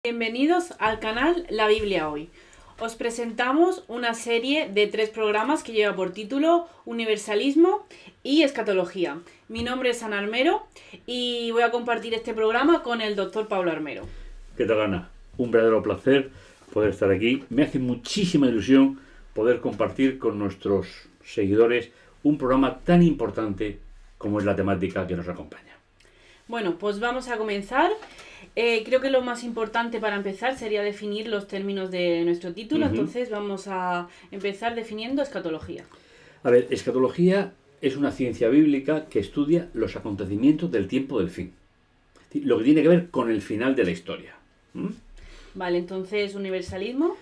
Bienvenidos al canal La Biblia Hoy. Os presentamos una serie de 3 programas que lleva por título Universalismo y Escatología. Mi nombre es Ana Armero y voy a compartir este programa con el doctor Pablo Armero. ¿Qué tal, Ana? Un verdadero placer poder estar aquí. Me hace muchísima ilusión poder compartir con nuestros seguidores un programa tan importante como es la temática que nos acompaña. Bueno, pues vamos a comenzar. Creo que lo más importante para empezar sería definir los términos de nuestro título. Entonces vamos a empezar definiendo escatología. A ver, escatología es una ciencia bíblica que estudia los acontecimientos del tiempo del fin. Lo que tiene que ver con el final de la historia. Vale, entonces universalismo.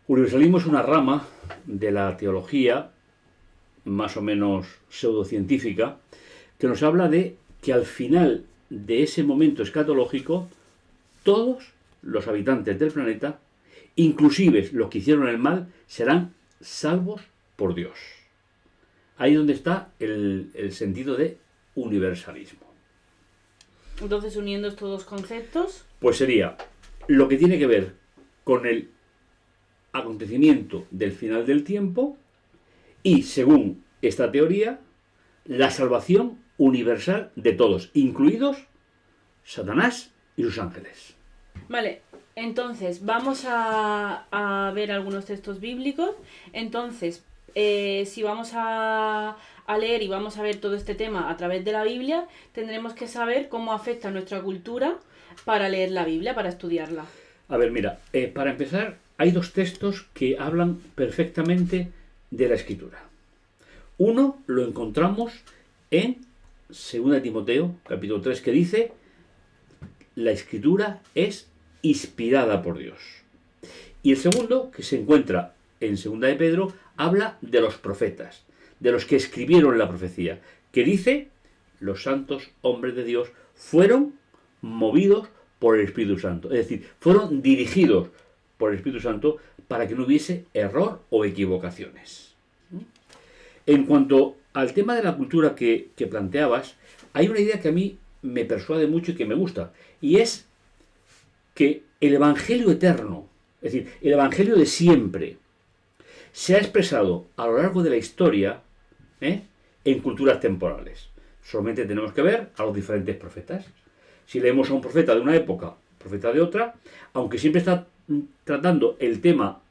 Universalismo es una rama de la teología más o menos pseudocientífica que nos habla de que al final de ese momento escatológico todos los habitantes del planeta, inclusive los que hicieron el mal, serán salvos por Dios. Ahí es donde está el sentido de universalismo. Entonces, uniendo estos dos conceptos, pues sería lo que tiene que ver con el acontecimiento del final del tiempo y, según esta teoría, la salvación universal de todos, incluidos Satanás y sus ángeles. Vale, entonces vamos a ver algunos textos bíblicos. Entonces, si vamos a leer y vamos a ver todo este tema a través de la Biblia, tendremos que saber cómo afecta nuestra cultura para leer la Biblia, para estudiarla. A ver, mira, para empezar, hay 2 textos que hablan perfectamente de la Escritura. Uno lo encontramos en 2 Timoteo, capítulo 3, que dice: la Escritura es inspirada por Dios. Y el segundo, que se encuentra en 2 de Pedro, habla de los profetas, de los que escribieron la profecía, que dice: los santos hombres de Dios fueron movidos por el Espíritu Santo. Es decir, fueron dirigidos por el Espíritu Santo para que no hubiese error o equivocaciones. En cuanto al tema de la cultura que planteabas, hay una idea que a mí me persuade mucho y que me gusta, y es que el Evangelio eterno, es decir, el Evangelio de siempre, se ha expresado a lo largo de la historia en culturas temporales. Solamente tenemos que ver a los diferentes profetas. Si leemos a un profeta de una época, profeta de otra, aunque siempre está tratando el tema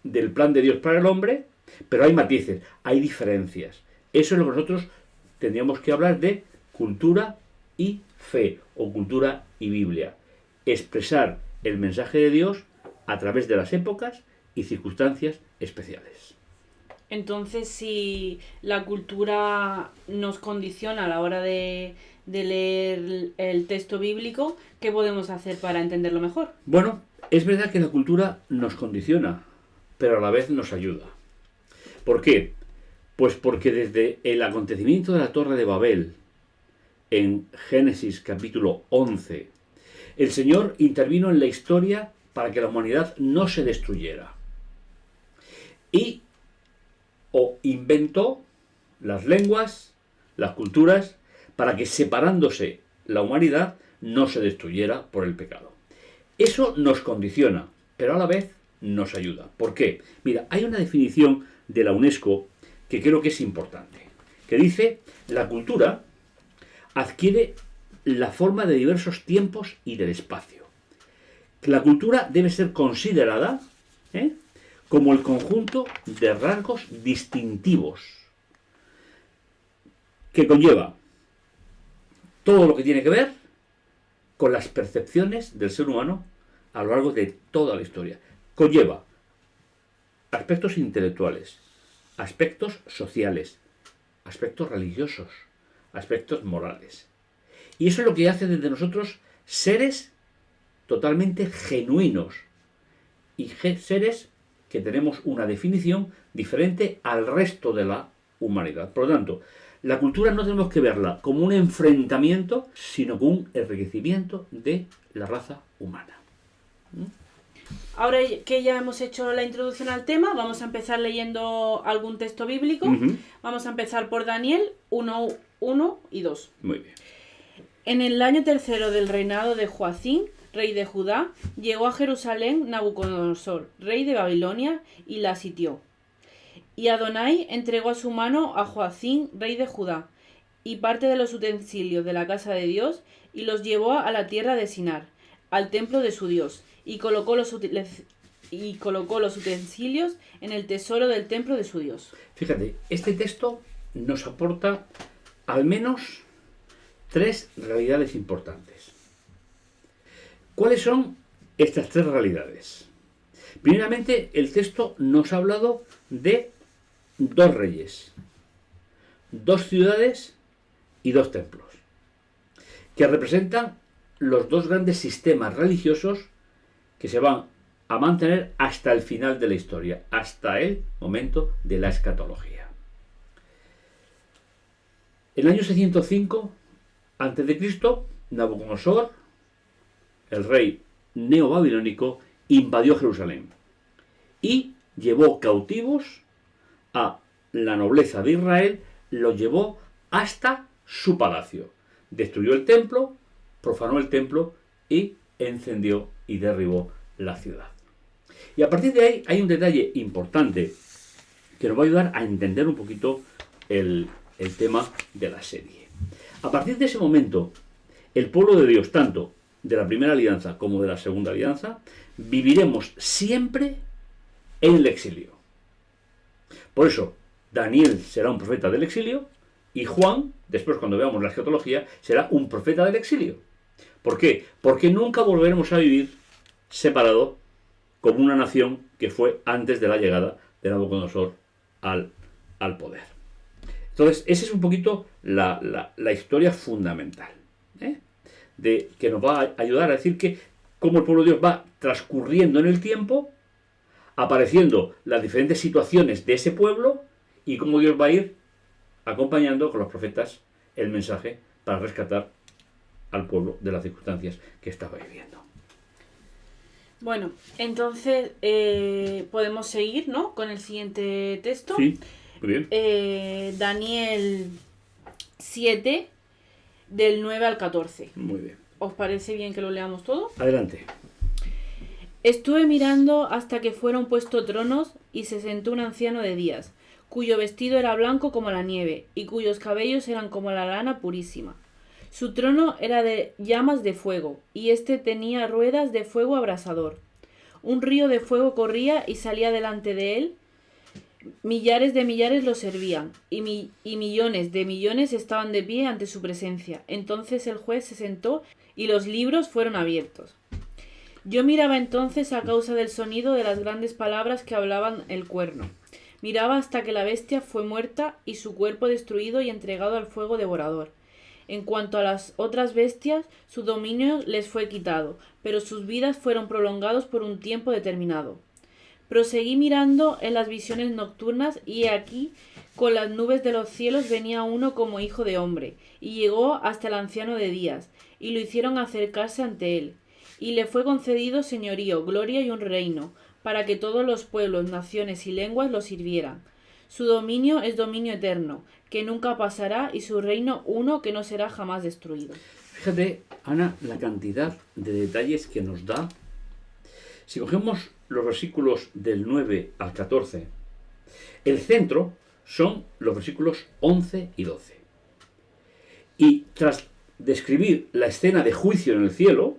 del plan de Dios para el hombre, pero hay matices, hay diferencias. Eso es lo que nosotros tendríamos que hablar de cultura y fe, o cultura y Biblia. Expresar el mensaje de Dios a través de las épocas y circunstancias especiales. Entonces, si la cultura nos condiciona a la hora de leer el texto bíblico, ¿qué podemos hacer para entenderlo mejor? Bueno, es verdad que la cultura nos condiciona, pero a la vez nos ayuda. ¿Por qué? Pues porque desde el acontecimiento de la Torre de Babel, en Génesis capítulo 11, el Señor intervino en la historia para que la humanidad no se destruyera. O inventó las lenguas, las culturas, para que separándose la humanidad no se destruyera por el pecado. Eso nos condiciona, pero a la vez nos ayuda. ¿Por qué? Mira, hay una definición de la UNESCO que creo que es importante, que dice: la cultura adquiere la forma de diversos tiempos y del espacio. La cultura debe ser considerada como el conjunto de rasgos distintivos que conlleva todo lo que tiene que ver con las percepciones del ser humano a lo largo de toda la historia. Conlleva aspectos intelectuales, aspectos sociales, aspectos religiosos, aspectos morales. Y eso es lo que hace de nosotros seres totalmente genuinos y seres que tenemos una definición diferente al resto de la humanidad. Por lo tanto, la cultura no tenemos que verla como un enfrentamiento, sino como un enriquecimiento de la raza humana. Ahora que ya hemos hecho la introducción al tema, vamos a empezar leyendo algún texto bíblico. Vamos a empezar por Daniel 1, 1 y 2. Muy bien. En el año 3 del reinado de Joacín, rey de Judá, llegó a Jerusalén Nabucodonosor, rey de Babilonia, y la sitió. Y Adonai entregó a su mano a Joacim, rey de Judá, y parte de los utensilios de la casa de Dios, y los llevó a la tierra de Sinar, al templo de su Dios, y colocó los utensilios en el tesoro del templo de su Dios. Fíjate, este texto nos aporta al menos 3 realidades importantes. ¿Cuáles son estas 3 realidades? Primeramente, el texto nos ha hablado de 2 reyes, 2 ciudades y 2 templos, que representan los 2 grandes sistemas religiosos que se van a mantener hasta el final de la historia, hasta el momento de la escatología. En el año 605 a.C., Nabucodonosor, el rey neobabilónico, invadió Jerusalén y llevó cautivos a la nobleza de Israel, los llevó hasta su palacio. Destruyó el templo, profanó el templo y encendió y derribó la ciudad. Y a partir de ahí hay un detalle importante que nos va a ayudar a entender un poquito el tema de la serie. A partir de ese momento, el pueblo de Dios, tanto de la primera alianza como de la segunda alianza, viviremos siempre en el exilio. Por eso, Daniel será un profeta del exilio y Juan, después cuando veamos la escatología, será un profeta del exilio. ¿Por qué? Porque nunca volveremos a vivir separado como una nación que fue antes de la llegada de Nabucodonosor al poder. Entonces, esa es un poquito la historia fundamental, que nos va a ayudar a decir que cómo el pueblo de Dios va transcurriendo en el tiempo, apareciendo las diferentes situaciones de ese pueblo y cómo Dios va a ir acompañando con los profetas el mensaje para rescatar al pueblo de las circunstancias que estaba viviendo. Bueno, entonces podemos seguir, ¿no?, con el siguiente texto. Sí, muy bien. Daniel 7, del 9 al 14. Muy bien. ¿Os parece bien que lo leamos todo? Adelante. Estuve mirando hasta que fueron puestos tronos y se sentó un anciano de días, cuyo vestido era blanco como la nieve y cuyos cabellos eran como la lana purísima. Su trono era de llamas de fuego, y éste tenía ruedas de fuego abrasador. Un río de fuego corría y salía delante de él. Millares de millares lo servían, y millones de millones estaban de pie ante su presencia. Entonces el juez se sentó y los libros fueron abiertos. Yo miraba entonces a causa del sonido de las grandes palabras que hablaban el cuerno. Miraba hasta que la bestia fue muerta y su cuerpo destruido y entregado al fuego devorador. En cuanto a las otras bestias, su dominio les fue quitado, pero sus vidas fueron prolongados por un tiempo determinado. Proseguí mirando en las visiones nocturnas, y aquí, con las nubes de los cielos, venía uno como hijo de hombre, y llegó hasta el anciano de días, y lo hicieron acercarse ante él. Y le fue concedido señorío, gloria y un reino, para que todos los pueblos, naciones y lenguas lo sirvieran. Su dominio es dominio eterno, que nunca pasará, y su reino uno que no será jamás destruido. Fíjate, Ana, la cantidad de detalles que nos da. Si cogemos los versículos del 9 al 14, el centro son los versículos 11 y 12. Y tras describir la escena de juicio en el cielo,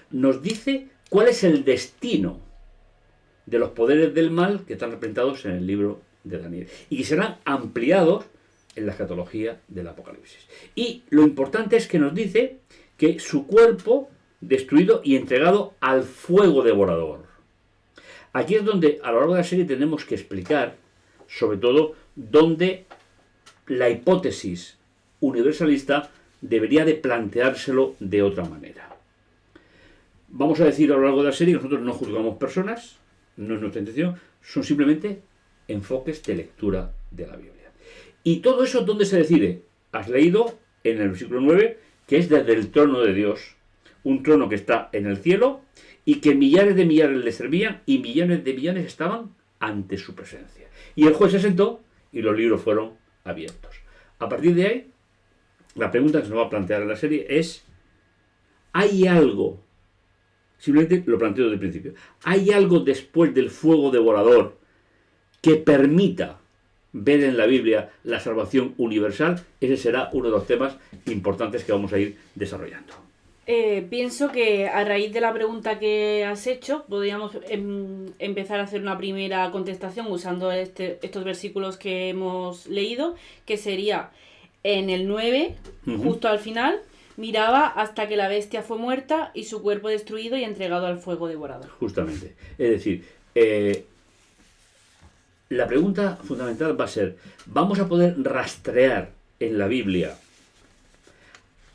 nos dice cuál es el destino de los poderes del mal que están representados en el libro de Daniel y que serán ampliados en la escatología del Apocalipsis. Y lo importante es que nos dice que su cuerpo destruido y entregado al fuego devorador. Aquí es donde a lo largo de la serie tenemos que explicar, sobre todo, dónde la hipótesis universalista debería de planteárselo de otra manera. Vamos a decir a lo largo de la serie que nosotros no juzgamos personas, no es nuestra intención, son simplemente enfoques de lectura de la Biblia. ¿Y todo eso dónde se decide? Has leído en el versículo 9 que es desde el trono de Dios, un trono que está en el cielo y que millares de millares le servían y millones de millones estaban ante su presencia. Y el juez se sentó y los libros fueron abiertos. A partir de ahí, la pregunta que se nos va a plantear en la serie es: ¿hay algo Simplemente lo planteo desde el principio. ¿Hay algo después del fuego devorador que permita ver en la Biblia la salvación universal? Ese será uno de los temas importantes que vamos a ir desarrollando. Pienso que a raíz de la pregunta que has hecho, podríamos empezar a hacer una primera contestación usando estos versículos que hemos leído, que sería en el 9, justo al final, miraba hasta que la bestia fue muerta y su cuerpo destruido y entregado al fuego devorador. Justamente. Es decir, la pregunta fundamental va a ser, ¿vamos a poder rastrear en la Biblia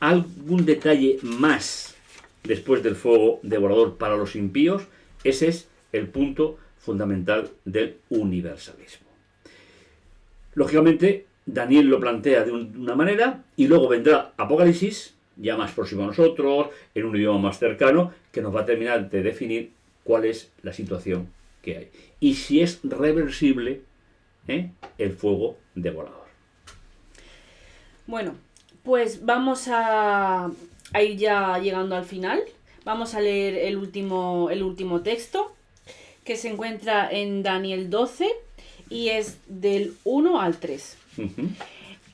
algún detalle más después del fuego devorador para los impíos? Ese es el punto fundamental del universalismo. Lógicamente, Daniel lo plantea de una manera y luego vendrá Apocalipsis, ya más próximo a nosotros, en un idioma más cercano, que nos va a terminar de definir cuál es la situación que hay. Y si es reversible el fuego devorador. Bueno, pues vamos a ir ya llegando al final. Vamos a leer el último texto, que se encuentra en Daniel 12 y es del 1 al 3.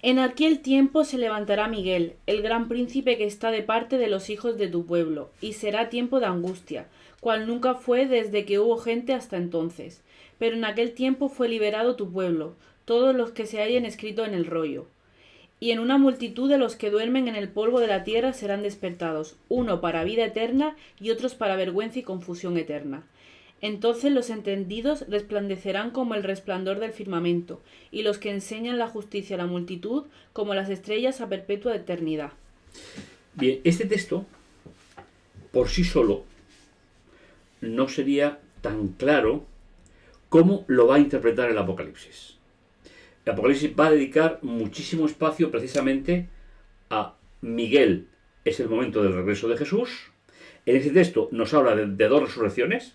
En aquel tiempo se levantará Miguel, el gran príncipe que está de parte de los hijos de tu pueblo, y será tiempo de angustia, cual nunca fue desde que hubo gente hasta entonces. Pero en aquel tiempo fue liberado tu pueblo, todos los que se hayan escrito en el rollo. Y en una multitud de los que duermen en el polvo de la tierra serán despertados, uno para vida eterna y otros para vergüenza y confusión eterna. Entonces los entendidos resplandecerán como el resplandor del firmamento, y los que enseñan la justicia a la multitud como las estrellas a perpetua eternidad. Bien, este texto, por sí solo, no sería tan claro como lo va a interpretar el Apocalipsis. El Apocalipsis va a dedicar muchísimo espacio precisamente a Miguel. Es el momento del regreso de Jesús. En ese texto nos habla de dos resurrecciones,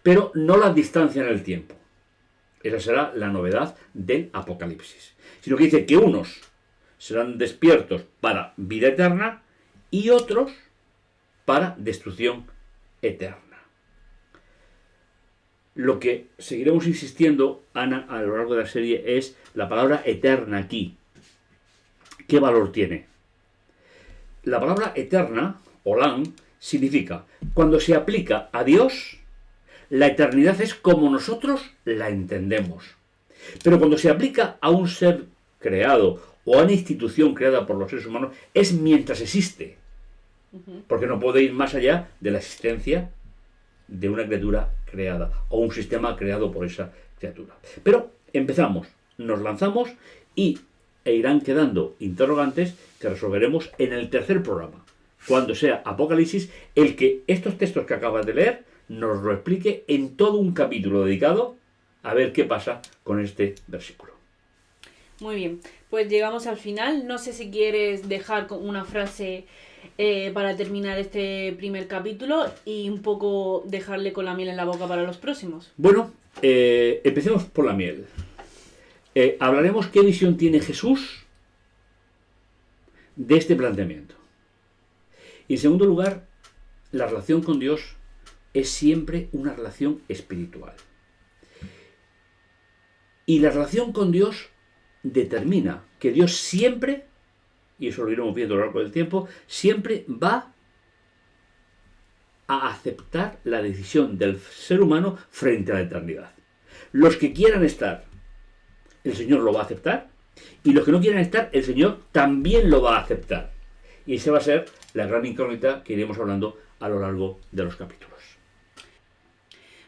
pero no las distancia en el tiempo. Esa será la novedad del Apocalipsis. Sino que dice que unos serán despiertos para vida eterna y otros para destrucción eterna. Lo que seguiremos insistiendo, Ana, a lo largo de la serie es la palabra eterna aquí. ¿Qué valor tiene? La palabra eterna, olam, significa, cuando se aplica a Dios, la eternidad es como nosotros la entendemos. Pero cuando se aplica a un ser creado o a una institución creada por los seres humanos, es mientras existe. Porque no puede ir más allá de la existencia de una criatura creada o un sistema creado por esa criatura. Pero empezamos, nos lanzamos e irán quedando interrogantes que resolveremos en el tercer programa, cuando sea Apocalipsis, el que estos textos que acabas de leer nos lo explique en todo un capítulo dedicado a ver qué pasa con este versículo. Muy bien, pues llegamos al final. No sé si quieres dejar una frase para terminar este primer capítulo y un poco dejarle con la miel en la boca para los próximos. Bueno, empecemos por la miel. Hablaremos qué visión tiene Jesús de este planteamiento. Y en segundo lugar, la relación con Dios es siempre una relación espiritual. Y la relación con Dios determina que Dios siempre, y eso lo iremos viendo a lo largo del tiempo, siempre va a aceptar la decisión del ser humano frente a la eternidad. Los que quieran estar, el Señor lo va a aceptar, y los que no quieran estar, el Señor también lo va a aceptar. Y esa va a ser la gran incógnita que iremos hablando a lo largo de los capítulos.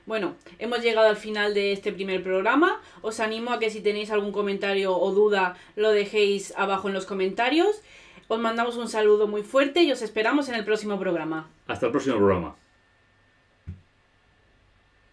Bueno, hemos llegado al final de este primer programa. Os animo a que si tenéis algún comentario o duda lo dejéis abajo en los comentarios. Os mandamos un saludo muy fuerte y os esperamos en el próximo programa. Hasta el próximo programa.